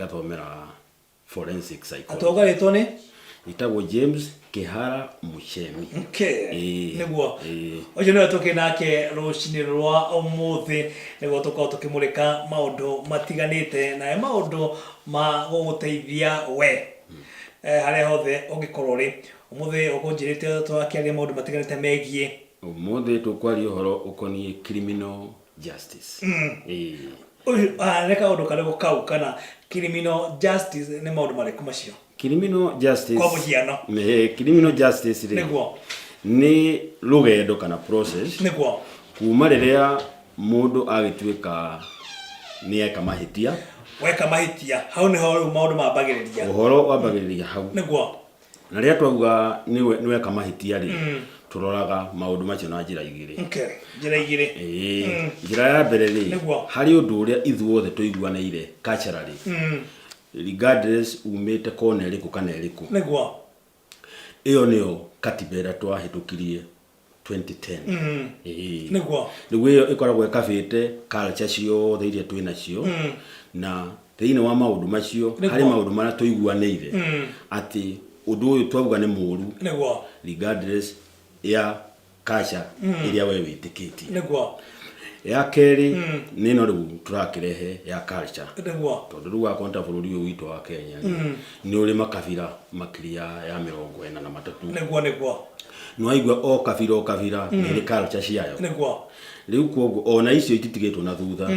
ngathomera forensic psychology. Atoga ritone itagwo James Kihara Muchemi. Okay. Niguo. Ojo no toke nake rucini rwa umuthi niguo tukao tukimurika maundu matiganite na maundu ma guguteithia we. Hare hothe ungikorwo ri umuthi ukunjirite twakiaria maundu matiganite megie. Umuthi tukwari uhoro ukoni criminal justice. Reka undu kare gukau kana criminal justice ni maundu mariku macio. Criminal justice. Kwa muhiano. Criminal justice ri. Niguo. Ni rugendo kana process. Niguo. Kuma riria mundu agituika ni eka mahitia. Weka mahitia. Hau ni ho maundu mambagiriria. Uhoro wambagiriria hau. Niguo. Na riria twauga ni weka mahitia ri. Turoraga maundu macio na njira igiri. Okay. Njira igiri. Njira ya mbere ri. Hari undu uria ithuothe tuiguanaire culturally. Regardless umete kona iriku kana iriku. Niguo. Iyo niyo katibera twahitukirie 2010. Niguo. Niguo ikoragwo ikabite culture cio theirie twina cio na thiini wa maundu macio hari maundu mara tuiguaneire ati undu uyu twauga ni muru. Niguo. Regardless ya culture iria we witikiti. Niguo. Ya keri nino riu turakirehe ya culture. Niguo. Tondu riu akonta bururi uyu witu wa Kenya ni uri makabira makiria ya 43. Niguo niguo. No aigua o kabira ni culture ciayo. Niguo. Riu koguo ona icio ititigitwo na thutha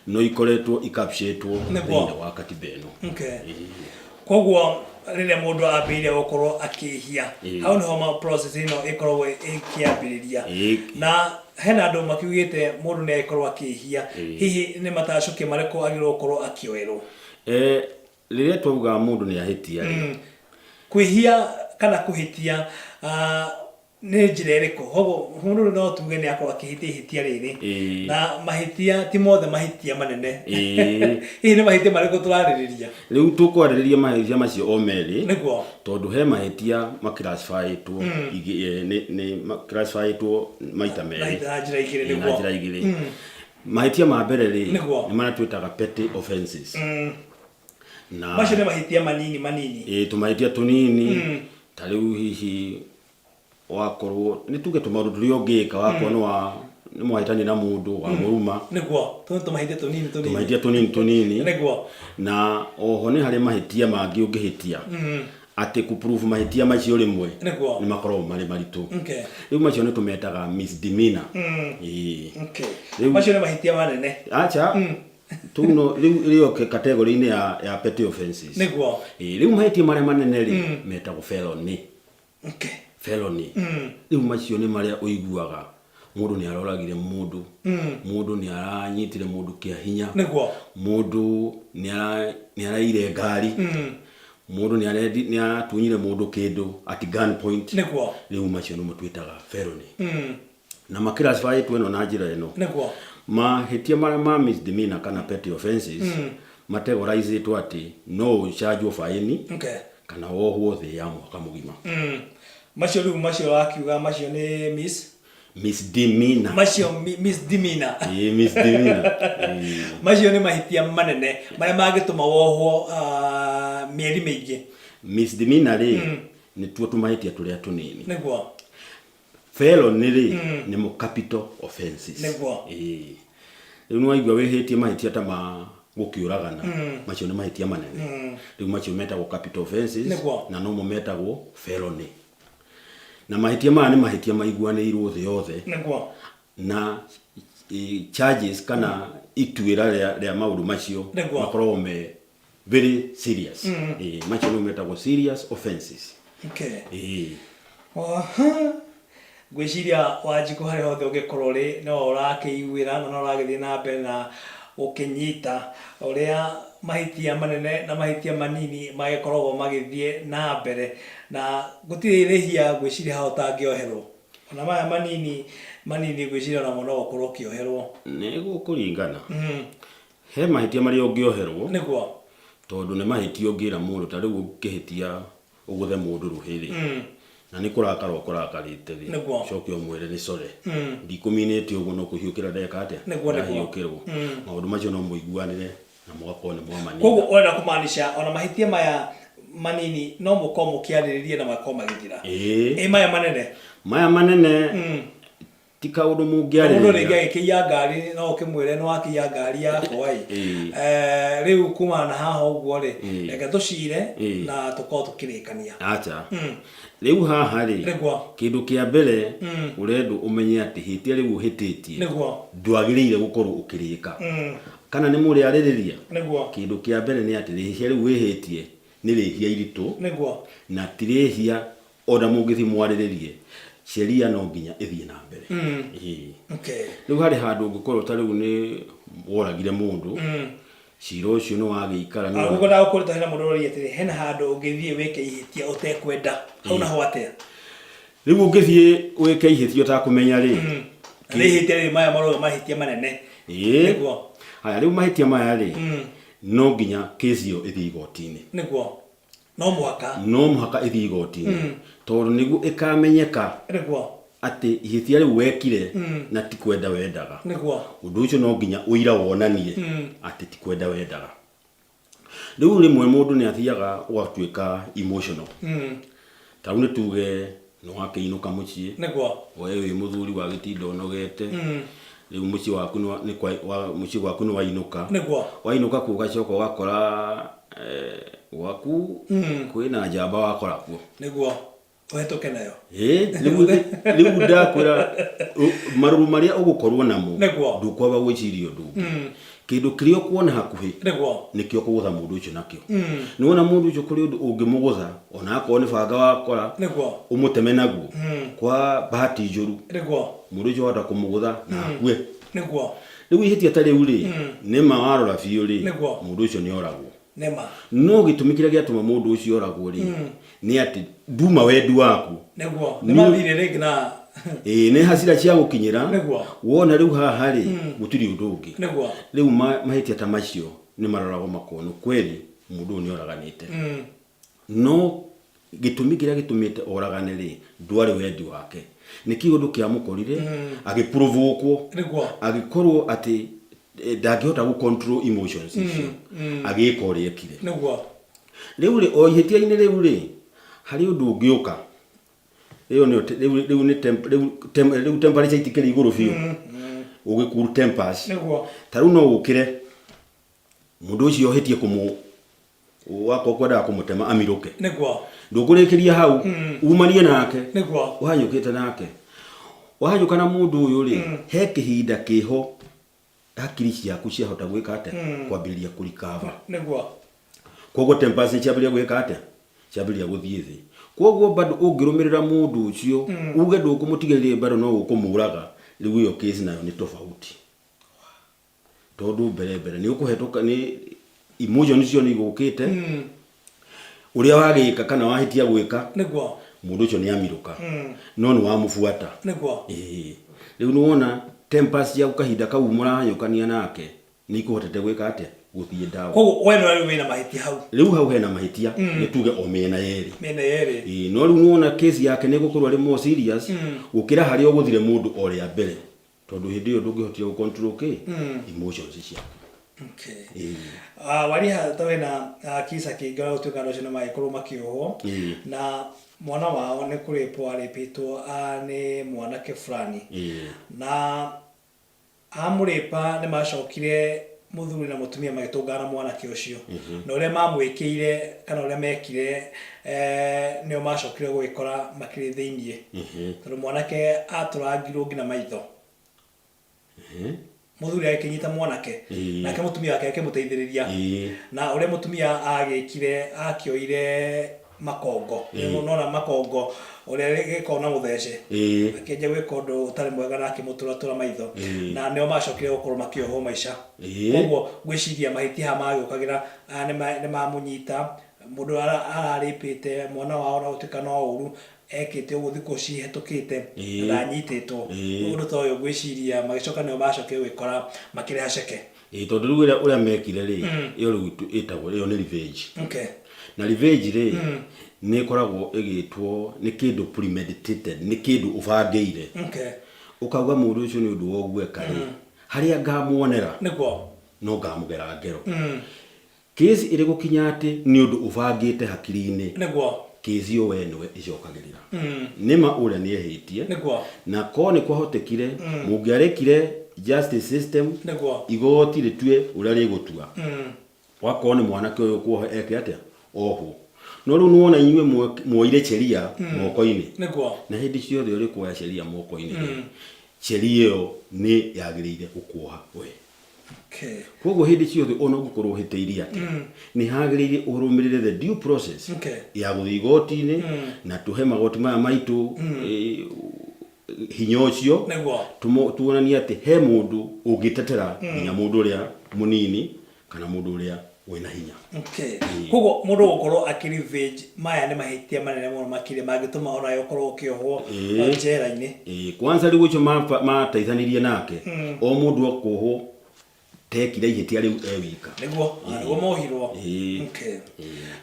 no ikoretwo ikapshetwo thĩinĩ wa katiba ĩno. Okay. Koguo riria mundu ambiire gukorwo akihia hau niho ma process ino ikorwo ikiambiriria na hena andu makiugite mundu ni ikorwo akihia hihi ni matacukie mareko agirwo gukorwo akioerwo riria twauga mundu ni ahitia kwihia kana kuhitia ni njira iriku hogo mundu no tuge ni akorwo akihitia riri na mahitia ti mothe mahitia manene ni mahitia mariko turaririria riu tukwaririria mahitia macio o meri niguo tondu he mahitia maclassify tu ni classify tu maita meri na njira igiri niguo na njira igiri mahitia ma mbere ri ni mana twitaga petty offenses na macio ni mahitia manini tumahitia tunini tariu hihi wakorwo ni tuge tumaundu turio ngika wakwo ni mwahitani na mundu wa muruma niguo tumahitia tunini niguo na oho ni hari mahitia mangi ungihitia ati ku prove mahitia macio rimwe ni makorwo mari maritu riu macio ni tumetaga misdemeanor okay macio ni mahitia manene acha tuno riu category ini ya petty offenses niguo riu mahitia mari manene ri metagwo felony felony riu macio ni maria uiguaga mundu ni aroragire mundu mundu ni aranyitire mundu kia hinya niguo mundu ni araire ngari mundu ni aratunyire mundu kindu at gun point niguo riu macio no mutwitaga felony na maclassify tweno na njira eno niguo mahitia mara ma misdemeanor kana petty offenses categorize to ati no charge of fine kana wohwo thi ya mwaka mugima macio riu macio akiuga macio ni misdemeanor macio misdemeanor misdemeanor macio ni mahitia manene maria magituma wohwo mieri mingi misdemeanor ni tuo tumahitia turia tunini niguo felony ni mo capital offenses niguo riu no aigua wehitie mahitia ta ma gukiuragana macio ni mahitia manene riu macio metagwo capital offenses na no mo metagwo felony na mahitia ma ni mahitia maiguanirwo thi yothe niguo na charges kana ituira ria maundu macio makorwo me very serious macio no metagwo serious offenses gwiciria Wanjiku hari hothe ungikorwo ri no urakiiguira no uragithie na mbere na ukinyita uria mahitia manene na mahitia manini magikoragwo magithie na mbere na gutirihia gwiciria ha utangioherwo ona maya manini gwiciria na muno gukorwo kioherwo ni gukuringana he mahitia mari ungioherwo niguo tondu ni mahitia ungira mundu ta riu ukihitia uguthe mundu ruhiri na ni kurakarite ri cokio mwere ni sore ndikuminete uguo no kuhiukira ndeka atia na hiukirwo maundu macio no muiguanire na mũgakorwo nĩ mwamanina. Koguo ona kumaanisha ona mahĩtia maya manini no mũkorwo mũkĩarĩrĩria na makorwo magĩthira. Maya manene ti kaũndũ mũngĩarĩrĩria. Mũndũ rĩngĩ agĩkĩia ngari no ũkĩmwĩre nĩ wakĩia ngari yakwa rĩu kumana na haha ũguo rĩ reke tũcire na tũkorwo tũkĩrĩkania. Acha rĩu haha rĩ kĩndũ kĩa mbere ũrendwo ũmenye atĩ hĩtia rĩu ũhĩtĩtie ndwagĩrĩire gũkorwo ũkĩrĩka kana nĩ mũrĩarĩrĩria. Kĩndũ kĩa mbere nĩ atĩ rĩhia rĩu wĩhĩtie nĩ rĩhia iritũ na ti rĩhia ona mũngĩthi mwarĩrĩrie sheria no nginya ĩthiĩ na mbere. Rĩu harĩ handũ ũngĩkorwo ta rĩu nĩ woragire mũndũ cira ũcio nĩ wagĩikara nĩ ũguo ndagũkũrĩta hena mũndũ ũrĩa atĩrĩ hena handũ ũngĩthiĩ wĩke ihĩtia ũtekwenda hau naho atĩa. Rĩu ũngĩthiĩ wĩke ihĩtia ũtakũmenya rĩ ihĩtia rĩ maya maroga mahĩtia manene. Haya rĩu mahĩtia maya rĩ no nginya kesi ĩyo ĩthiĩ igoti-inĩ. No mũhaka ĩthiĩ igoti-inĩ tondũ nĩguo ĩkamenyeka atĩ ihĩtia rĩu wekire na ti kwenda wendaga. Ũndũ ũcio no nginya ũira wonanie atĩ ti kwenda wendaga. Rĩu rĩmwe mũndũ nĩ athiaga ũgatuĩka emotional. Tarĩu nĩ tuge nĩ wakĩinũka mũciĩ we wĩ mũthuri wagĩtinda ũnogete rĩu mũciĩ waku nĩ wainũka kuo ũgacoka ũgakora waku kwĩna njamba wakora kuo ũhetũke nayo. Rĩu ndakwĩra marũrũ marĩa ũgũkorwo namo ndũkwamba gwĩciria ũndũ ũngĩ. Kĩndũ kĩrĩa ũkuona hakuhĩ nĩkĩo kũgũtha mũndũ ũcio nakĩo. Nĩ wona mũndũ ũcio kũrĩ ũndũ ũngĩmũgũtha ona akorwo nĩ banga wakora ũmũteme naguo kwa bahati njũru mũndũ ũcio wahota kũmũgũtha na akue. Rĩu ihĩtia ta rĩu rĩ nĩma warora biũ rĩ mũndũ ũcio nĩ oragwo. No gĩtũmi kĩrĩa gĩatũma mũndũ ũcio oragwo rĩ nĩ atĩ nduma wendi waku nĩ hasira cia gũkinyĩra wona rĩu haha rĩ gũtirĩ ũndũ ũngĩ. Rĩu mahĩtia ta macio nĩ maroragwo makono kweli mũndũ nĩ oraganĩte. No gĩtũmi kĩrĩa gĩtũmĩte oragane rĩ ndwarĩ wendi wake nĩ kĩũndũ kĩamũkorire agĩprovokwo agĩkorwo atĩ ndangĩhota gũcontrol emotions icio agĩka ũrĩa ekire. Rĩu rĩ o ihĩtia-inĩ rĩu rĩ harĩ ũndũ ũngĩũka rĩu temperature itikĩrĩ igũrũ biũ ũgĩkuru tempers. Tarĩu no ũkĩre mũndũ ũcio ohĩtie wakorwo kwendaga kũmũtema amirũke ndũkũrĩkĩria hau umanie nake ũhanyũkĩte nake wahanyũka na mũndũ ũyũ rĩ he kĩhinda kĩho hakiri ciaku ciahota gwĩka atĩa kwambĩrĩria kũrikava. Koguo tempers ciambĩrĩria gwĩka atĩa ciambĩrĩria gũthiĩ thĩ. Koguo bado ũngĩrũmĩrĩra mũndũ ũcio uge ndũkũmũtigĩrĩra bado no ũkũmũraga rĩu ĩyo case nayo nĩ tofauti tondũ mbere nĩ ũkũhetũka nĩ emotions icio nĩ igũkĩte ũrĩa wagĩka kana wahĩtia gwĩka mũndũ ũcio nĩ amirũka no nĩ wamũbuata. Rĩu nĩ wona tempers ciaku kahinda kau mũrahanyũkania nake nĩ ikũhotete gwĩka atĩa gũthiĩ ndawa. Koguo we no wĩna mahĩtia hau. Rĩu hau hena mahĩtia nĩ tuge o mĩena yerĩ. No rĩu nĩwona case yake nĩ gũkorwo arĩ more serious gũkĩra harĩa ũgũthire mũndũ o rĩa mbere tondũ hĩndĩ ĩyo ndũngĩhotire gũcontrol emotions ciaku. Wariha ta wena kisa kĩngĩ gũtuĩka andũ acio nĩ magĩkorwo makĩohwo na mwana wao nĩ kũrĩpwo arĩpĩtwo nĩ mwanake fulani na amũrĩpa nĩ macokire mũthuri na mũtumia magĩtũngana na mwanake ũcio na ũrĩa mamwĩkĩire kana ũrĩa mekire nĩo macokire gwĩkora makĩrĩ thĩiniĩ tondũ mwanake atũrangirwo nginya maitho. Mũthuri agĩkĩnyita mwanake nake mũtumia wake akĩmũteithĩrĩria na ũrĩa mũtumia agĩkire akĩoire makongo nona makongo ũrĩa gĩkoragwo na mũthece akĩenja gwĩka ũndũ ũtarĩ mwega na akĩmũtũratũra maitho na nĩo macokire gũkorwo makĩohwo maica. Koguo ngwĩciria mahĩtia haha magĩũkagĩra nĩ mamũnyita mũndũ ararĩpĩte mwana wao na gũtuĩka no ũru ekĩte ũguo thikũ cihetũkĩte ndanyitĩtwo ũndũ ta ũyũ ngwĩciria magĩcoka nĩo macokire gwĩkora makĩrĩ haceke. Tondũ rĩu ũrĩa mekire rĩ ĩyo rĩu ĩtagwo ĩyo nĩ revenge. Na revenge rĩ nĩ ĩkoragwo ĩgĩtwo nĩ kĩndũ premeditated nĩ kĩndũ ũbangĩire ũkauga mũndũ ũcio nĩ ũndũ wa ũguo eka rĩ harĩa ngamuonera no ngamugera ngero case iri gukinya ati ni undu ubangite hakiri-ini niguo case yo we niwe icokagirira nima uria ni ehitie na ko ni kwahotekire mungiarekire justice system igoti ritue uria rigutua wako ni mwanake uyu kuoha eke atia oho no riu nuona inyue muoire sheria moko-ini na hindi ciothe uri kuoya sheria moko-ini sheria yo ni yagirire gukuoha we koguo hindi ciothe ona gukorwo hiteirie ati ni hagirire urumirire the due process ya guthii igoti-ini na tuhe magoti maya maitu hinya ucio tuonanie ati he mundu ungitetera nginya mundu uria munini kana mundu uria wena hinya koguo mundu gukorwo akirivage maya ni mahitia manene muno makire mangituma ona yokorwo ukiohwo njera-ini kwanza riu ucio mateithanirie nake o mundu okuohwo tekire ihitia riu ewika niguo mohirwo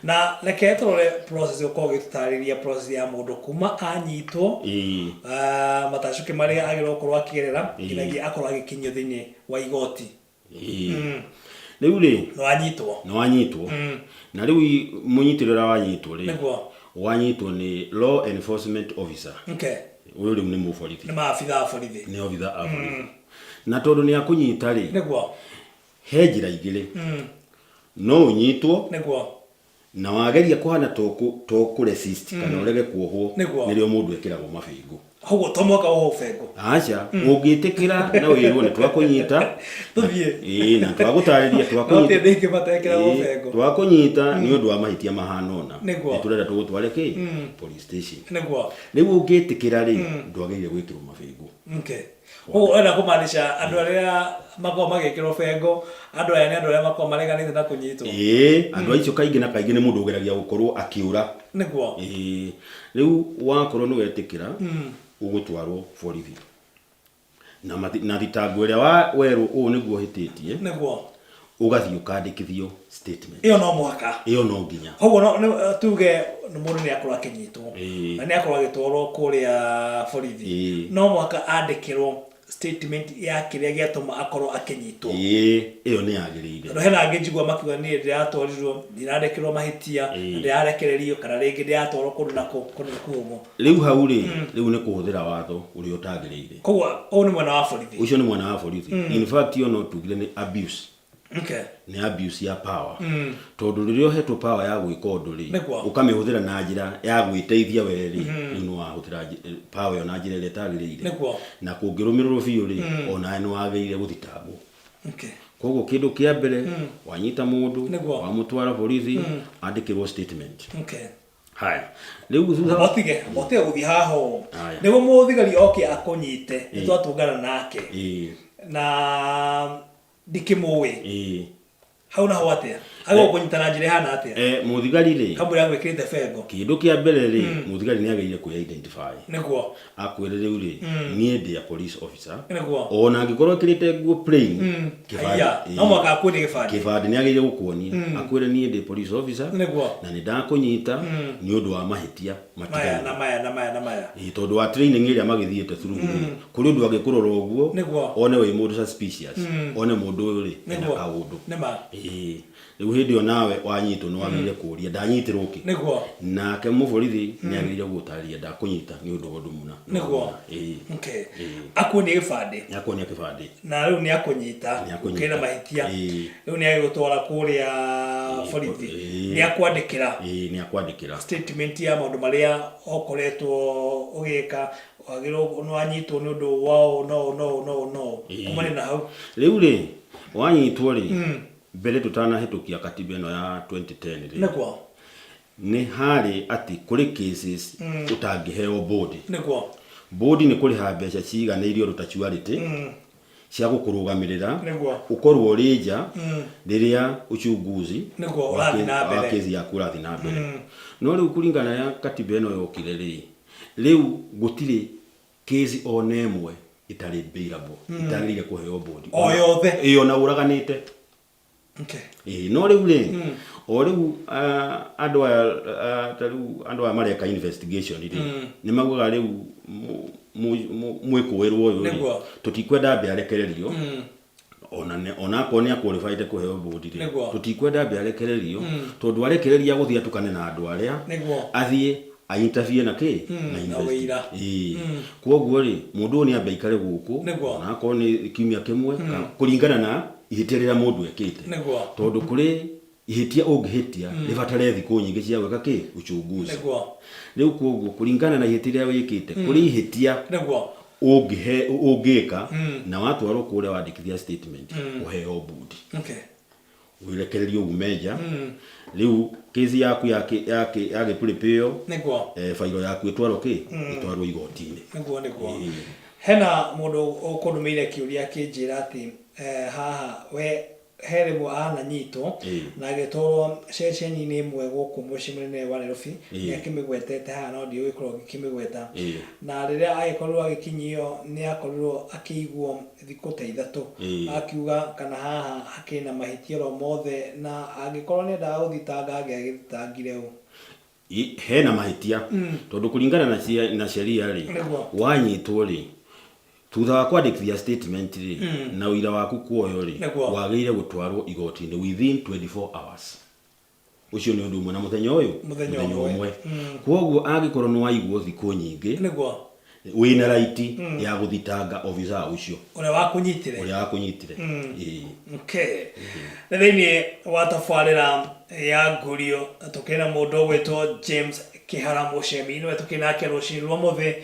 na reke turore process uko gitutariria process ya mundu kuma anyitwo matacuke maria agirwo korwo akigerera nginyagia akorwo agikinyio thiini wa igoti riu ri no anyitwo na riu munyitirira wanyitwo ri wanyitwo ni law enforcement officer uyu riu ni muborithi ni maabitha borithi ni obitha a borithi na tondu ni akunyita ri he njira igiri no unyitwo na wageria kuhana toku resist kana urege kuohwo nirio mundu ekiragwo mabingu hogo tomoka oho fengo acha ungitikira na wirwo ni twakunyita tuthie na twagutariria twakunyita ndike batekira go fengo twakunyita ni undu wa mahitia mahanona ni turenda tugutware ki police station riu ungitikira ri ndwageire gwikirwo mabingu era kumaanisha andu aria mako magekirwo fengo andu aya ni andu aria mako mareganite na kunyitwo andu aicio kaingi na kaingi ni mundu ugeragia gukorwo akiura riu wakorwo ni wetikira ugutwarwo borithi na thitango iria weru u niguo hititie ugathii ukandikithio statement iyo no mwaka iyo no nginya hogo no tuge mundu ni akorwo akinyitwo na ni akorwo agitwarwo kuria borithi no mwaka andikirwo statement ya kiria giatuma akorwo akinyitwo iyo ni yagirire no hena ngijigwa makiwa ni ndiratwarirwo ndirarekirwo mahitia ndirarekererio kana ringi ndiratwarwo kundu na kuumo riu hau ri riu ni kuhuthira watho uria utagirire koguo o ni mwana wa borithi ucio ni mwana wa borithi in fact yo no tugire ni abuse ni abuse ya power tondu ririo hetwo power ya gwika undu ri ukamihuthira na njira ya gwiteithia weri ni wahuthira power yo na njira ile tagirire na kungirumirwo biu ri ona ni wageire guthitangwo koguo kindu kia mbere wanyita mundu wamutwara borithi andikirwo statement haya riu otige guthi haho nigo muthigari oke akunyite ni twatungana nake na ndikimuwi hau na hwatia ago kunyitana njire hana atia muthigari ri kabura gwikirite fengo kindu kia mbere ri muthigari ni ageire ku identify niguo akwire riu ri nie ndia police officer ona angikorwo kirite nguo plain kibandi no mwaka akwire kibandi ni ageire gukuonia akwire nie ndia police officer na ni ndakunyita ni undu wa mahitia maya na maya tondu wa training iria magithiete through kuri undu agikurora uguo one we mundu suspicious one mundu ri ena kaundu riu hindi o nawe wanyitwo no wagire kuria ndanyitirwo ki nake muborithi ni agire gutariria ndakunyita ni undu undu muna akuonia gibandi na riu ni akunyita kina mahitia riu ni agigutwara kuria borithi ni akwandikira statement ya maundu maria okoretwo ugika wagiro no anyitwo ni undu wao no kumane na hau riu ri wanyitwo ri mbere tutanahitukia katiba ino ya 2010 ni hari ati kuri cases utangiheo bodi bodi ni kuri ha mbeca ciganeirio rutachuarity cia gukurugamirira ukorwo rija riria uchunguzi wa kesi ya kurathi na mbere no riu kuringana ya katiba ino yokire ri riu gutire kesi onemwe itari bailable itagirire kuheo bodi o yothe iyo na uraganite no riu ri o riu andu aya mareka investigation ri ni maguga riu mwikuwirwo uyu tutikwenda mbe arekererio ona ko ne qualified kuheo board ri tutikwenda be arekererio tondu arekereria guthia tukane na andu aria athie a interview na ke na university koguo ri mundu ni ambe ikare guku ona ko ni kiumia kimwe kuringana na ihiterera mundu ekite tondu kuri ihitia ungihitia ribatare thiku nyingi cia gweka ki uchunguzi riu koguo kuringana na ihiterera wikite kuri ihitia ungika na watu waro kule wandikithia statement uheo board wirekererio umeja riu kesi yaku yake prepare failo yaku itwaro ki itwaro igotini hena mundu ukunumire kiuria kinjira ati haha we heremo ana nyito na getoro ceceni ni imwe guku mucimene wa Nairobi ni akimigwetete ha no dio ikoro gikimigweta na riria aikorwo agikinyio ni akorwo akiiguo thikũ ta 3 akiuga kana haha akina mahitioro mothe na agikorwo ni nda uthitanga agithitangire u hena mahitia tondu kuringana na sheria ri wanyitwo ri thutha wa kwandikithia statement ri na uira waku kuoyo ri wagĩrĩire gutwarwo igoti-inĩ within 24 hours ucio ni undu umwe na muthenya umwe koguo agikorwo no waiguo thikũ nyingi wina right ya guthitanga officer ucio uria wakunyitire okay na thini watafarira ya Ngurio tukena mundu wetwo James Kihara Muchemi no tukena ke rucini rwa muthe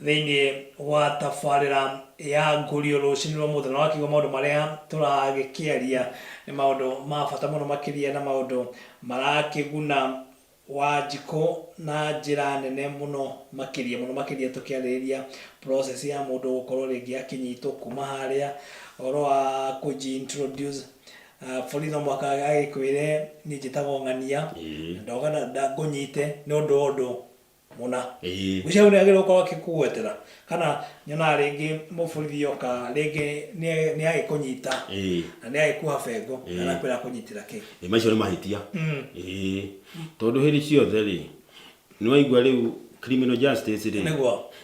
thini watafarira ya Ngurio rucini rwa muthe no akigo maundu maria turagikiaria ni maundu ma bata muno makiria na maundu marakiguna Wanjikũ na njira nene muno makiria tukiarĩria process ya mundu gukorwo ringi akinyitwo kuma haria oro wa kuji-introduce borithi mwaka agikwire ni njitagwo Ng'ania ndogana ndagunyite ni undu muna ucio ni agirwo kwa kikuwetera kana nyona ringi muborithi yoka ringi ni agikunyita na ni agikuha bengo na kwira kunyitira ki macio ni mahitia tondu hiri ciothe ri ni waigua riu criminal justice ri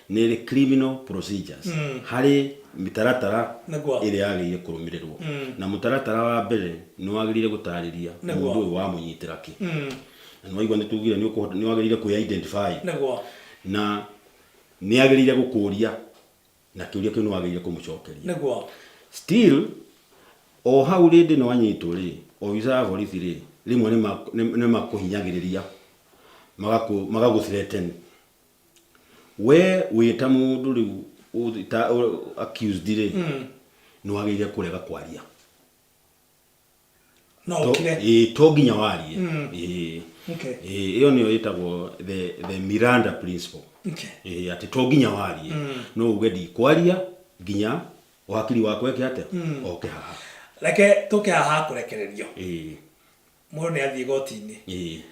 ni criminal procedures hari mitaratara iri agiriire kurumirirwo na mutaratara wa mbere ni wagiriire gutariria mundu uyu wa munyitira ki na waigua ni tugire ni wagiriire ku identify na ni agiriire gukuria na kiuria kiu ni wagiriire kumucokeria still o hau rindi no wanyitwo ri o visa borithi ri rimwe ni makuhinyagiriria magagu threaten we wita mundu riu accused ri no wagiriire kurega kwaria no to ginya warie iyo niyo yitagwo the Miranda principle ati to ginya warie no ugedi kwaria ginya wakili wako eke ate oke haha leke toke haha kurekererio mundu ni athie igoti-ini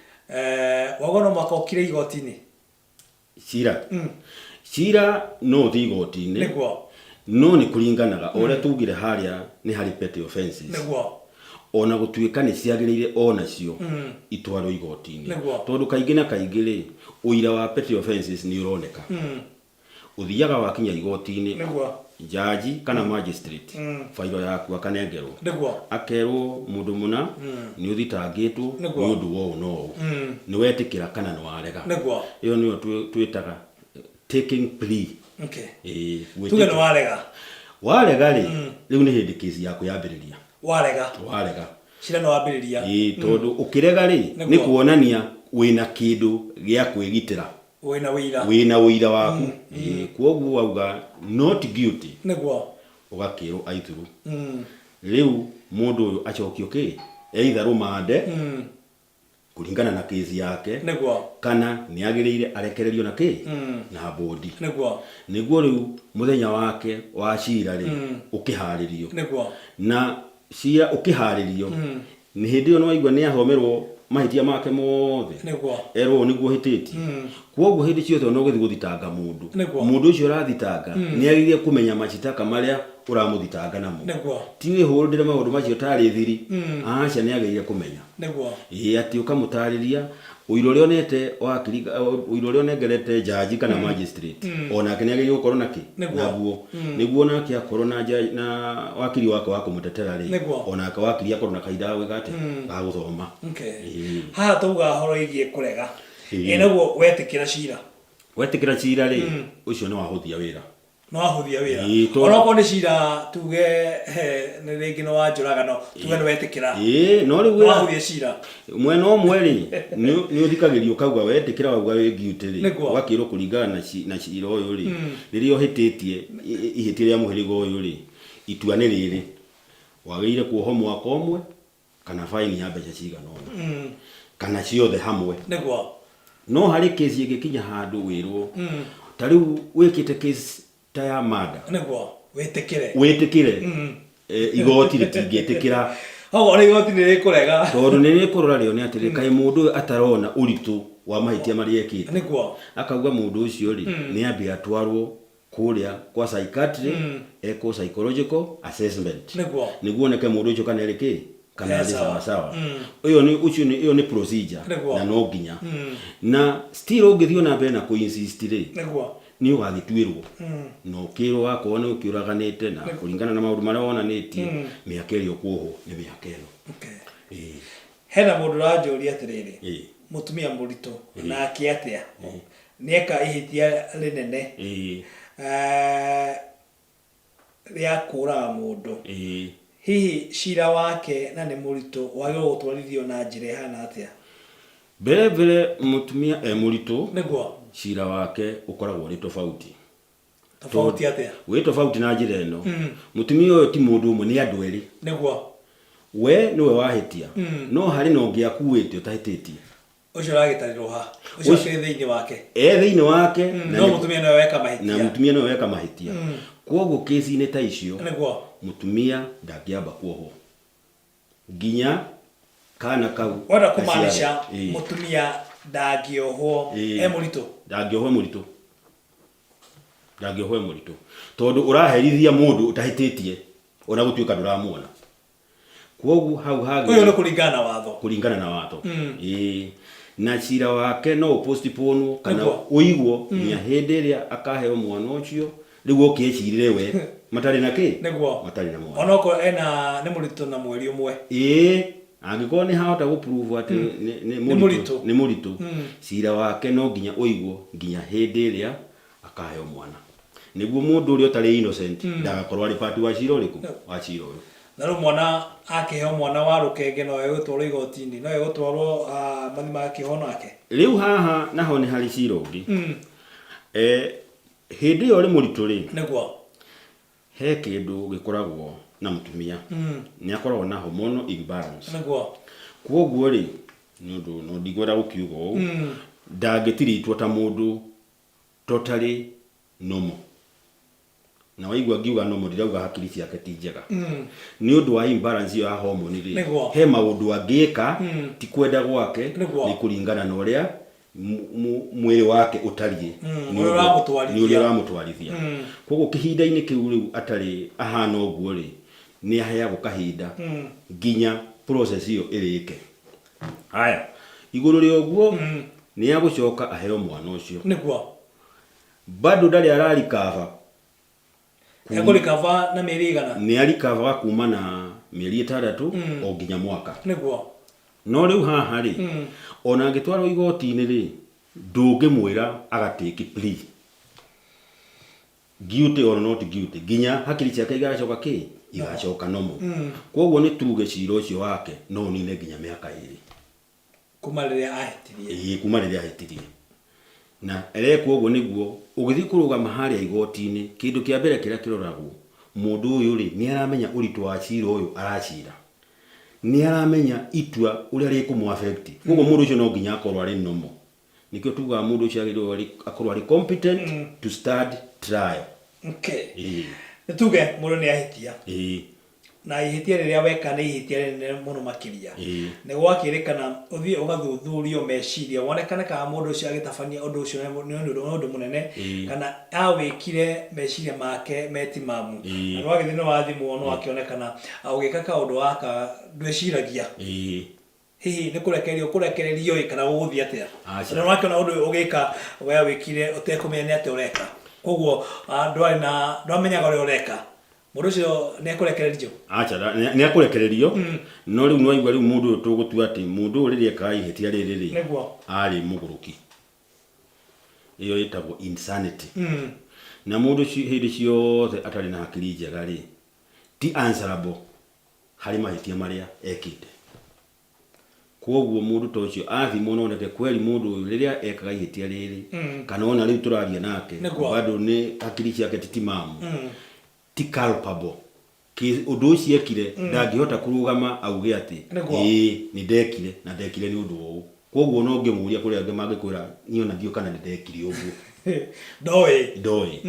wagono makokire igoti-ini cira no thi igoti-ini no ni kuringanaga oria tugire haria ni hari petty offenses ona gutuika ni ciagiriire ona cio itwaro igoti-ini tondu kaingi na kaingi ri uira wa petty offenses ni uroneka uthiaga wakinya igoti-ini jaji kana magistrate failo yaku akanengerwo akerwo mundu muna ni uthitangitwo ni undu wo no ni wetikira kana no warega iyo niyo twitaga taking plea tuge no warega ri riu ni hindi case yaku yambiriria warega cira no wambiriria tondu ukirega ri ni kuonania wina kindu gia kwigitira wina uira waku koguo wauga not guilty ugakirwo aithuru riu mundu uyu acokio ki either rumande kuringana na case yake kana ni agiriire arekererio na ki na bodi niguo riu muthenya wake wa cira ri ukiharirio na cira ukiharirio ni hindi yo no waigua ni ahomerwo mahitia make mothe erwo niguo hititi koguo hindi ciothe no guthi guthitanga mundu ucio rathitanga ni agiriire kumenya machitaka maria uramuthitanga namo ti wihurundire maundu macio tari thiri aca ni ageire kumenya ati ukamutariria uiro ria onete wakiri uiro ria onengerete jaji kana magistrate onake ni ageire gukorwo naki naguo niguo nake akorwo na wakiri wake wa kumutetera ri onake wakiri akorwo na kaida wigate ga guthoma ha tuga horo igie kurega naguo wetikira cira ri ucio ni wahuthia wira Onoko ni cira tuge ni ringi no wanjuragano tuge ni wetikira no ri wira wahuthia cira mwena omwe ri ni uthikagirio kauga wetikira wauga wi guilty ri wakiro kuringana na cira uyu ri riria ohititie ihitie ria muhiriga uyu ri itua ni riri wageire kuoho mwaka omwe kana fine ya mbeca cigana kana ciothe hamwe no hari case igikinya handu wirwo tariu wikite case ya mada wetikire igoti ritingetikira hawo ri igoti ni rikurega tondu ni rikurora rio ni atiri kai mundu atarona uritu wa mahitia mari ekite akauga mundu ucio ri ni ambi atwarwo kuria kwa psychiatry eco psychological assessment niguo neke mundu ucio kana riki kana sawa uyo ni ucio ni iyo ni procedure na no nginya na still ungithio na mbere na ku insist ri ni wagituirwo no kiro wako ni ukiuraganite na kuringana na maundu maria wonanitie miaka iri okuho ni miaka ino hena mundu ranjuri atiriri mutumia murito na akiatia nieka ihitia rinene ria kura mundu hihi cira wake na ni murito wage gutwarithio na njira hana atia bere mutumia murito niguo cira wake ukoragwo ri tofauti atia we tofauti na njira eno mutumia uyu ti mundu umwe ni andu eri niguo we niwe wahitia no hari no ngiakuite utahititie ucio ragitarirwo ha ucio thiini wake thiini wake no mutumia no weka mahitia na mutumia no weka mahitia kwogo kesi ni ta icio niguo mutumia ndakiamba kuoho ginya kana kau wada kumaanisha mutumia ndangioho ndangioho murito tondu uraherithia mundu utahititie ona gutuika nduramuona kwogu hau hage uyo no kuringana na watho na cira wake no postpone kana uigwo nya hindi ria akaheo mwana ucio rigu okicirire we matari na ki matari na mwana onoko ni murito na mweri umwe angiko ni hahota guprove ati ni murito cira wake no nginya uigwo nginya hindi ria akaheo mwana niguo mundu uri utari innocent ndagakorwo ari part wa cira uriku wa cira uyu na mwana akiheo mwana wa rukenge no egutwarwo igotini no egutwarwo mathi ma kihono ake riu haha naho ni hari cira ungi hindi yo ri murito ri niguo he kindu gikoragwo na mutumia ni akoragwo na hormonal imbalance niguo kwoguo ri nundu no ndigwera gukiuga u ndangitiritwo ta mundu totally normal na waigua ngiuga normal ndirauga hakiri ciake ti njega ni undu wa imbalance ya hormone ri he maundu angika ti kwenda gwake ni kuringana na uria mwiri wake utarie ni uria uramutwarithia kwoguo kihinda-ini kiu riu atari ahana uguo ri ni aheagwo kahinda nginya process iyo irike haya iguru ri uguo ni agucoka aheo mwana ucio niguo bado ndari ararikava egurikava na mieri igana ni arikava kuma na mieri 6 o nginya mwaka niguo no riu haha ri ona ngitwarwo igoti-ini ri ndungimwira agatiki plea guilty or not guilty ginya hakiri ciake igacoka igacoka nomo kwoguo ni tuge cira ucio wake no nine ginya miaka 2 kuma riria ahitirie kuma riria ahitirie na kwoguo niguo ugithi kurugama haria igoti-ini kindu kia mbere kiria kiroragwo mundu uyu ri ni aramenya uritu wa cira uyu aracira ni aramenya itua uria rikumu affect kwoguo mundu ucio no ginya akorwo ari nomo nikio tuga mundu ucio agirwo akorwo ari competent to start trial nituge mundu ni ahitia na ihitia riria weka ni ihitia rinene muno makiria ni gwakirikana uthie ugathuthurio meciria wonekane kana mundu ucio agitabania undu ucio ni undu munene kana awikire meciria make metimamu na gwagithie no wathimu no akionekana ugika kaundu waka ndweciragia hihi ni kurekererio kana uguthia atia na wakiona undu ugika we wikire utekumenya ni atia ureka koguo ndwamenyaga uri ureka mundu ucio ni akurekererio ni akurekererio no riu no igwa riu mundu tugutua ati mundu riria kai hitia riri ari muguruki iyo itagwo insanity na mundu hindi ciothe atari na hakiri njega ri ti answerable hari mahitia maria ekite koguo mundu to cio athi muno neke kweli mundu riria ekaga ihitia riri kana ona riu turaria nake bado ni hakiri ciake titimamu ti culpable ki undu ucio ekire ndangihota kurugama auge ati ni ndekire na ndekire ni undu wau koguo no ngimuria kuri ange magikwira niona dio kana ndekire uguo ndoi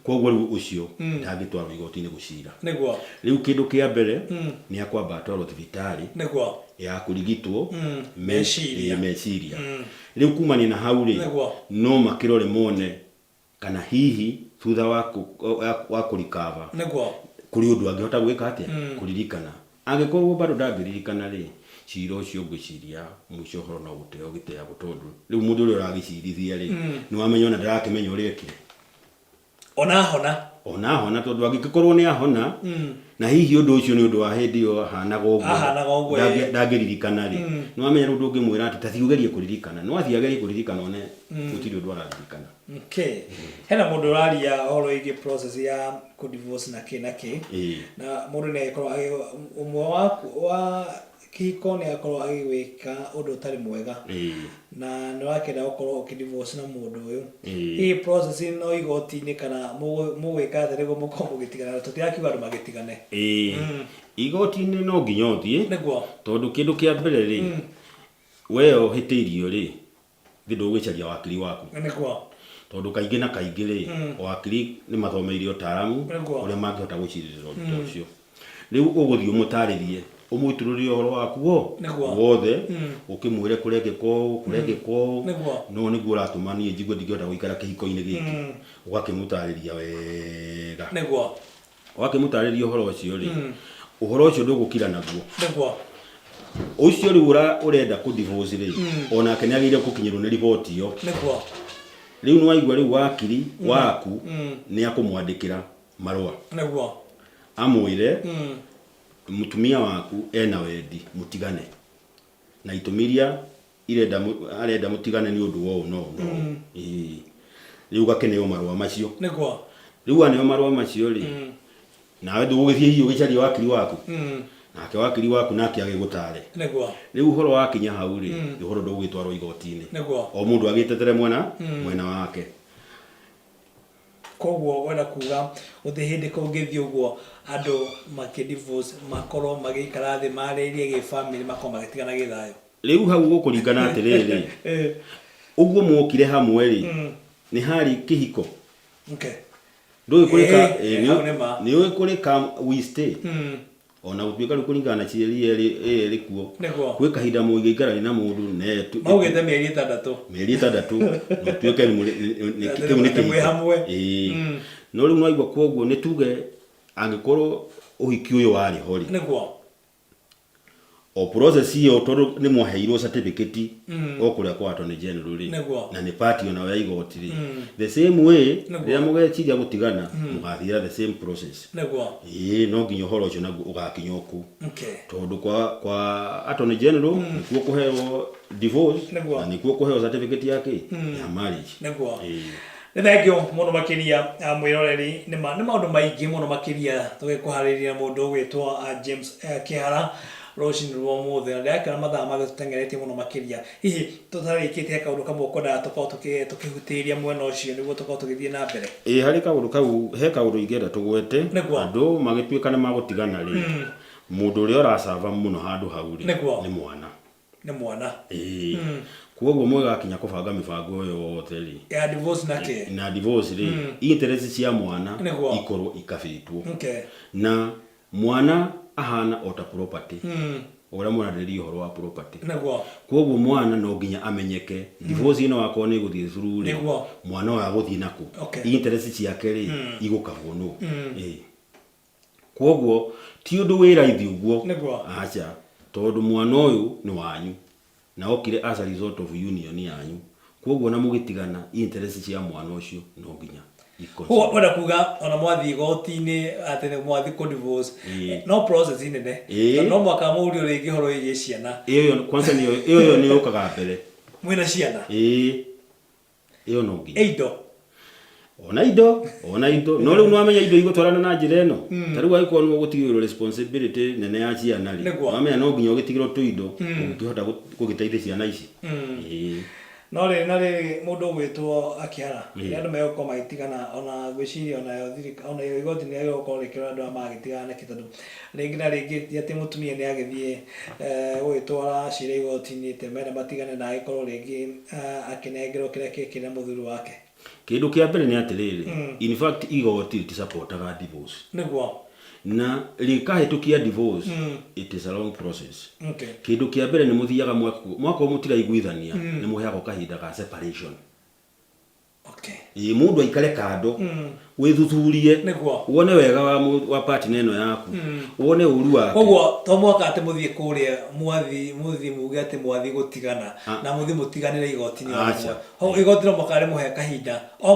koguo riu ucio ndangitwarwo igoti-ini gucira niguo riu kindu kia mbere ni akwamba atwarwo thibitari niguo ya kurigitwo meciria riu kumania na hau ri no makirore mone kana hihi thutha wa kurikava niguo kuri undu angihota gwika atia kuririkana angikorwo bado ndangirikana ri cira ucio ngwiciria muico horo no guteo gitea gutondu riu mundu uri uragicirithia ri ni wamenya ona ndarakimenya uri ekire ona hona tondu angikorwo ni ahona na hihi undu ucio ni undu wa hindi yo hanaga uguo ndagiririkana ri ni wamenya undu ungimwira ati tathiugerie kuririkana no athiagerie kuririkana one gutiri undu araririkana hena mundu uraria horo igi process ya ku divorce na ki na mundu ni akorwo umwe wa kiko ni akorwo agiwika undu utari mwega na ni wakenda gukorwo ukidivorce na mundu uyu hii process no igoti-ini kana mugwika atia niguo mukorwo mugitigana tutiakiuga andu magitigane igoti-ini no nginya uthie niguo tondu kindu kia mbere ri we ohitiirio ri ndugwicaria wakiri waku niguo tondu kaingi na kaingi ri wakiri ni mathomeire utaramu uria mangihota gucirira undu ucio riu uguthie umutaririe umwitururie horo waku wothe ukimwire kurege ko no niguo ratumanie njigwe ndingihota guikara kihiko-ini giki ugakimutariria wega niguo ugakimutariria horo ucio ri uhoro ucio ndugukira naguo niguo ucio ri urenda ku divorce ri ona kenyagire gukinyirwo ni report iyo niguo riu ni waigwa riu wakiri waku ni akumwandikira marua niguo amwire mutumia waku ena wendi mutigane na itumiria arenda mutigane ni undu wao no riu gakeneo marua macio niguo riu aneo marua macio ri nawe ndugithie hiyo gicaria wakiri waku nake wakiri waku nake agigutare niguo riu horo wakinya hau ri horo ndugitwarwo igoti-ini niguo o mundu agitetere mwena wake koguo wenda kuga uthi hindi kungithio uguo andu makidivorce makorwo magikara thi maririe gi family makorwo magitigana githayo riu hau gukuringana atiriri uguo mwokire hamwe ri ni hari kihiko ndui kurika ni ui kurika we stay ona gutwika ri kuringana cieri eri kuo kwi kahinda muige ikarani na mundu ne maugite mieri 6 no twike ni kimwe hamwe no riu no igwa koguo ni tuge angikorwo uhiki uyu wari hori niguo o process iyo tondu ni mwaheirwo certificate okuria kwa attorney general ri na ni party ona we igoti ri the same way ria mugeciria gutigana mugathira the same process niguo no nginya horo ucio naguo ugakinyoku tondu kwa attorney general nikuo kuheo divorce na nikuo kuheo certificate yake ya marriage niguo Nithengio muno makiria mwiroreri ni maundu maingi muno makiria tugikuhariria mundu gwitwa James Kihara Roshin Rwamuthe na ndakana mathaa magitutengeretie muno makiria hihi tutarikite kaundu kamwe ukoda tukao tukihutiria mwena ucio niguo tukao tugithie na mbere hari kaundu kau he kaundu ingenda tugwete andu magituika ni magutigana ri mundu uri uracava muno handu hau ri ni mwana kuoguo mwega akinya kubanga mibango yothe ri ya divorce na divorce ri interest cia mwana ikorwo ikabitwo na mwana ahana ota property ora mwana ndiri horo wa property niguo koguo mwana no nginya amenyeke divorce ino wako ni guthie through ri mwana wa guthie nako interest ciake ri igukagwo no koguo ti undu wira ithi uguo acha tondu mwana uyu ni wanyu na okire as a result of union yanyu koguo na mugitigana interest cia mwana ucio no nginya ho wala kuga ona mwathi goti-ini atene mwathi ko divorce no process inene no mwaka muri ringi horo igi ciana iyo kwanza niyo ni ukaga mbere mwina ciana iyo no nginya indo ona indo no riu no amenya indo igutwarana na njira eno tariu aiko no gutigirwo responsibility nene ya ciana ri amenya no nginya ugitigirwo tu indo ungihota gugiteithia ciana ici no re mundu gwitwo akiara andu megoko maitigana ona gwiciria ona ona igoti ni ayo ko rekera andu amagitigana kitandu ringi na ringi ati mutumia ni agithie gwitwara cira igoti-ini temera matigane na ikorwo ringi akinengerwo kire kire muthuri wake kindu kia mbere ni atiriri in fact igoti ti supportaga divorce niguo na rikahitukia divorce it is a long process kindu kia mbere ni muthiaga mwako mutira iguithania ni muheago kahinda ka separation mundu aikare kando withuthurie wone wega wa partner eno yaku wone uru wake koguo to mwaka ate muthie kuria mwathi muge ate mwathi gutigana na muthie mutiganire igoti-ini ho igoti no makare muhe kahinda o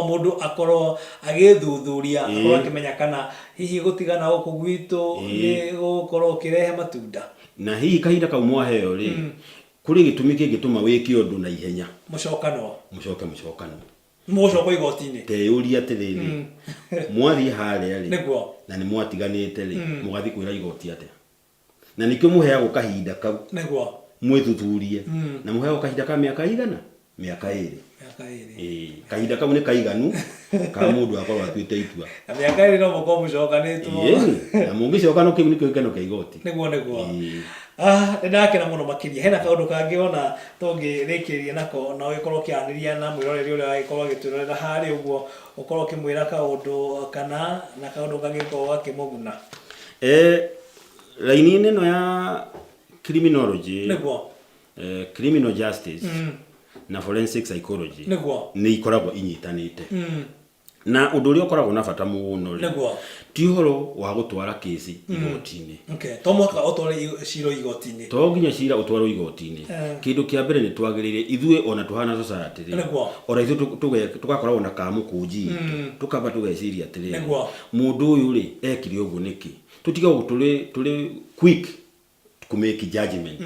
mundu akorwo agithuthuria akorwo akimenya kana hihi gutigana guku gwitu ni gukorwo kirehe matunda na hihi kahinda kau mwaheo ri kuri gitumi kingituma wiki undu na ihenya mucokano mucoko igoti-ini teuria atiriri mwathi haria ri na ni mwatiganite ri mugathi kwira igoti ate na nikio muheago kahinda kau mwithuthurie na muheago kahinda ka miaka igana miaka 2 kahinda kau ni kaiganu ka mundu akorwo atuite itua na miaka 2 no muko mucokanitwo na mungicokano kiu nikio gikeno ka igoti niguo ndakena muno makiria hena kaundu kangi ona tungirikiria nako na wikorwo kianiria na mwiroreri uria agikorwo agitwirorera hari uguo ukorwo kimwira kaundu kana na kaundu kangi ko gakimuguna laini ino ya criminology niguo criminal justice na forensic psychology ni ikoragwo inyitanite na undu uria ukoragwo na bata muno ri ti horo wa gutwara kesi igoti-ini to mwaka utware ciro igoti-ini to nginya cira utwarwo igoti-ini kindu kia mbere ni twagirire ithue ona tuhana society ri ora ithu tugakoragwo na kamukunji tukamba tugeciria atiri mundu uyu ri ekire uguo niki tutiga tuli quick to make judgment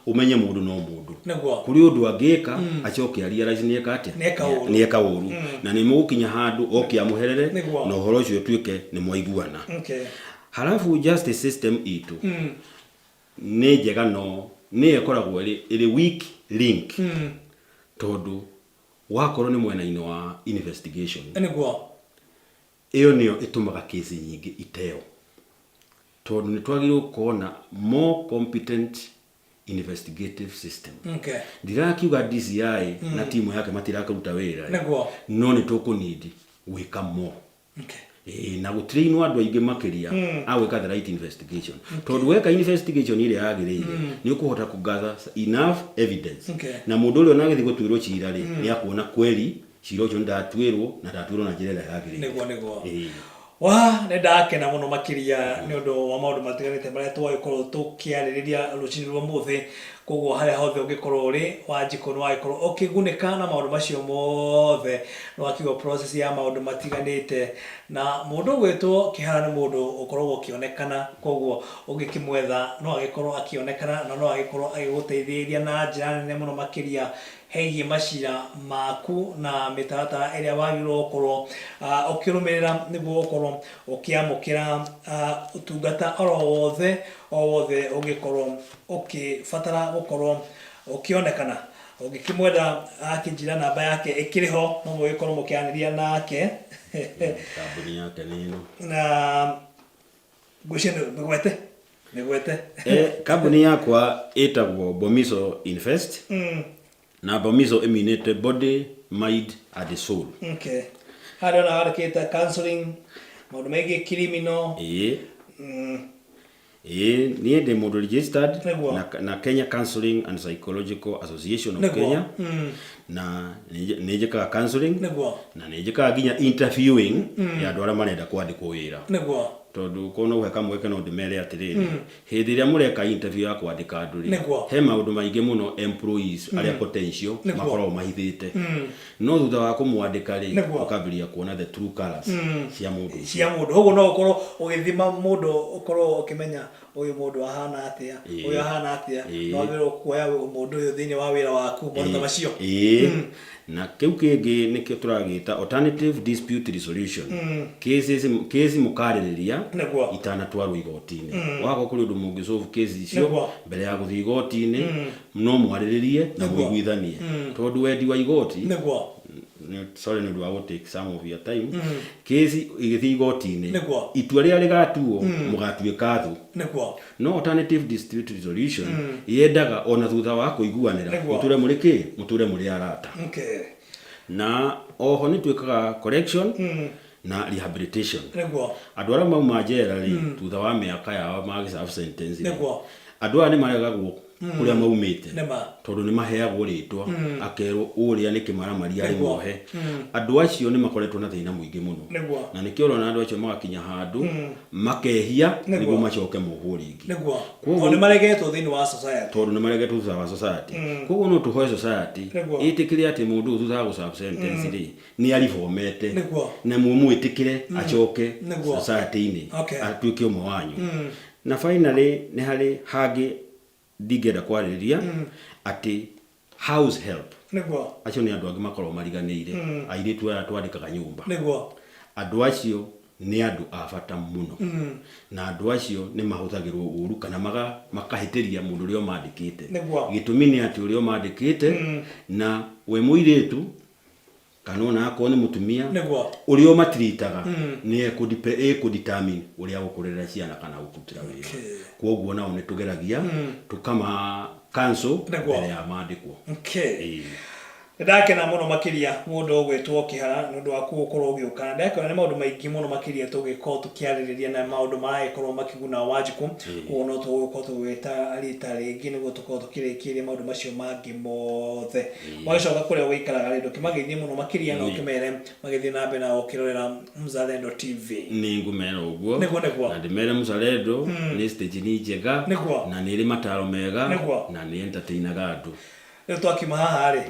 umenye mundu no mundu kuri undu angika acoke realize ni ekate ni eka uru na ni mugukinya handu okia muherere no horo cio tuike ni mwaiguana halafu justice system itu ni njega no ni ekoragwo iri weak link tondu wakorwo ni mwena-ini wa investigation iyo niyo itumaga kesi nyingi iteo tondu ni twagirwo kuona more competent investigative system ndirakiuga DCI na timu yake matirakuruta wira no ni tukunidi wika more na gutrain andu aingi makiria awika the right investigation tondu weka investigation ile yagirire ni ukuhota kugather enough evidence na mundu ule onagithi gutwirwo cira ri ni akuona kweli cira ucio ndatwirwo na njira ile yagirire ndakena muno makiria ni undu wa maundu matiganite maria twagikorwo tukiaririria rucini rwa muthi koguo haria hothe ungikorwo uri Wanjiku no wagikorwo ukigunika na maundu macio mothe no wakiuga process ya maundu matiganite na mundu gwitwo kihara ni mundu ukorwo ukionekana koguo ungikimwetha no agikorwo akionekana na no agikorwo agiguteithĩrĩria na njĩra nene muno makiria hegie macira maku na mitaratara iria wagirwo gukorwo ukirumirira niguo gukorwo ukiamukira utungata oro wothe ungikorwo ukibatara gukorwo ukionekana ungikimwenda akinjira namba yake ikiriho no mugikorwo mukianiria nake kambuni yake nino na gushene nigwete kambuni yakwa itagwo Bomiso Invest na Bomiso eminete body mind and soul haria na harakita counseling maundu megi criminal Niĩ ndĩ mũndũ registered na Kenya Counseling and Psychological Association of Kenya na nĩ njĩkaga counseling na nĩ njĩkaga nginya interviewing ya andũ arĩa marenda kwandĩkwo wĩra tondu kono ũheka mweke no ndĩmere atĩrĩrĩ hĩndĩ ĩrĩa mũreka interview ya kwandĩka andũ rĩ he maũndũ maingĩ mũno employees arĩa potential makoragwo mahithĩte no thutha wa kũmwandĩka rĩ ũkambĩrĩria kuona the true colors cia mũndũ ũguo no ũkorwo ũgĩthima mũndũ ũkorwo ũkĩmenya ũyũ mũndũ ahana atĩa ũyũ ahana atĩa no wagĩrĩirwo kuoya mũndũ ũyũ thĩinĩ wa wĩra waku maũndũ macio na kiu kĩngĩ nĩkĩo tũragĩta alternative dispute resolution cases mũkarĩrĩria itanatwarwo igoti-inĩ waga kũrĩ ũndũ mũngĩsolve cases icio mbere ya gũthiĩ igoti-inĩ no mwarĩrĩrie na mũiguithanie tondũ wendi wa igoti sorry nĩ ũndũ wa gũtake some of your time case igĩthiĩ igoti-inĩ itua rĩrĩa rĩgatuo mũgatuĩka thũ no alternative dispute resolution yendaga ona thutha wa kũiguanĩra mũtũre mũrĩ kĩ mũtũre mũrĩ arata na oho nĩ twĩkaga correction na rehabilitation andũ arĩa mauma njera rĩ thutha wa mĩaka yao magĩ-serve sentence andũ aya nĩ maregagwo kũrĩa maumĩte tondũ nĩ maheagwo rĩtwa akerwo ũrĩa nĩ kĩmaramari arĩ mohe andũ acio nĩ makoretwo na thĩna mũingĩ mũno na nĩkĩo ũrona andũ acio magakinya handũ makehia nĩguo macoke mohwo rĩngĩ koguo nĩ maregetwo thĩinĩ wa society tondũ nĩ maregetwo thutha wa society koguo no tũhoe society ĩtĩkĩre atĩ mũndũ ũyũ thutha wa gũ-serve sentence rĩ nĩ aribomete na mũmwĩtĩkĩre acoke society-inĩ atuĩke ũmwe wanyu na finally nĩ harĩ hangĩ ndingĩenda kwarĩrĩria atĩ house help acio nĩ andũ angĩ makoragwo mariganĩire airĩtu aya twandĩkaga nyũmba andũ acio nĩ andũ a bata mũno na andũ acio nĩ mahũthagĩrwo ũru kana makahĩtĩria mũndũ ũrĩa ũmandĩkĩte gĩtũmi nĩ atĩ ũrĩa ũmandĩkĩte na we mũirĩtu kana ona akorwo nĩ mũtumia ũrĩa ũmatiritaga nĩ ekũdetermine ũrĩa gũkũrera ciana kana gũkutĩra wĩra koguo nao nĩ tũgeragia tũkama cancel mbere ya mandĩkwo ndakena mũno makĩria mũndũ ũgwĩtwo Kĩhara nĩ ũndũ wa gũkorwo ũgĩũka ndakena nĩ maũndũ maingĩ mũno makĩria tũgĩkorwo tũkĩarĩrĩria na maũndũ maragĩkorwo makĩguna Wanjikũ koguo no tũgũkorwo tũgĩta rita rĩngĩ nĩguo tũkorwo tũkĩrĩkĩrĩria maũndũ macio mangĩ mothe wagĩcoka kũrĩa ũikaraga rĩ ndũkĩmageithie mũno makĩria na ũkĩmere magĩthiĩ na mbere na gũkĩrorera Mzalendo TV nĩ ngũmera ũguo na ndĩmere Mzalendo nĩ stage ni njega na nĩ ĩrĩ mataro mega na nĩ entertainaga andũ rĩu twakiuma haha rĩ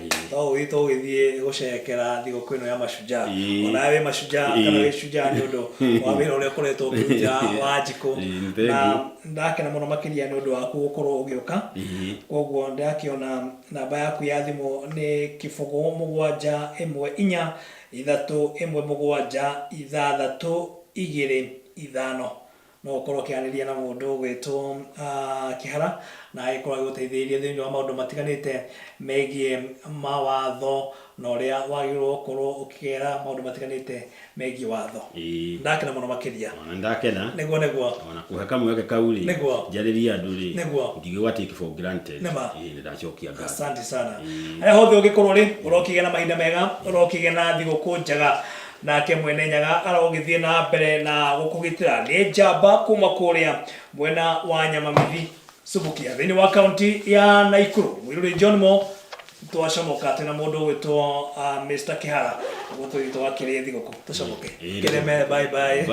to gĩthiĩ gũcekera thigũkũ ĩno ya Mashujaa ona we Mashujaa kana we Shujaa nĩ ũndũ wa wĩra ũrĩa ũkoretwo ũkĩruta Wanjikũ na ndakena mũno makĩria nĩ ũndũ waku gũkorwo ũgĩũka koguo ndakĩona namba yaku ya thimũ nĩ 0774176325 no ũkorwo ũkĩarĩria na mũndũ ũgwĩtwo Kĩhara na agĩkorwo agĩgũteithĩrĩria thĩinĩ wa maũndũ matiganĩte megiĩ mawatho na ũrĩa wagĩrĩirwo gũkorwo ũkĩgera maũndũ matiganĩte megiĩ watho ndakena mũno makĩria ndakena nĩguo ona kũhe kamweke kau rĩ njarĩria andũ rĩ ndigĩgwa take for granted nĩ ndacokia ngatho asante sana harĩa hothe ũngĩkorwo rĩ ũrokĩgĩa na mahinda mega ũrokĩgĩa na thigũkũ njega nake mwene Nyaga arogĩthiĩ na mbere na gũkũgitĩra nĩ njamba kuma kũrĩa mwena wa Nyamamithi Subukia thĩinĩ wa kaunti ya Naikuru Mwiruri John Mo twacomoka tena mũndũ ũgwĩtwo Mr. Kĩhara gũtũgĩtwo akĩrĩ thigũkũ tũcomoke bye bye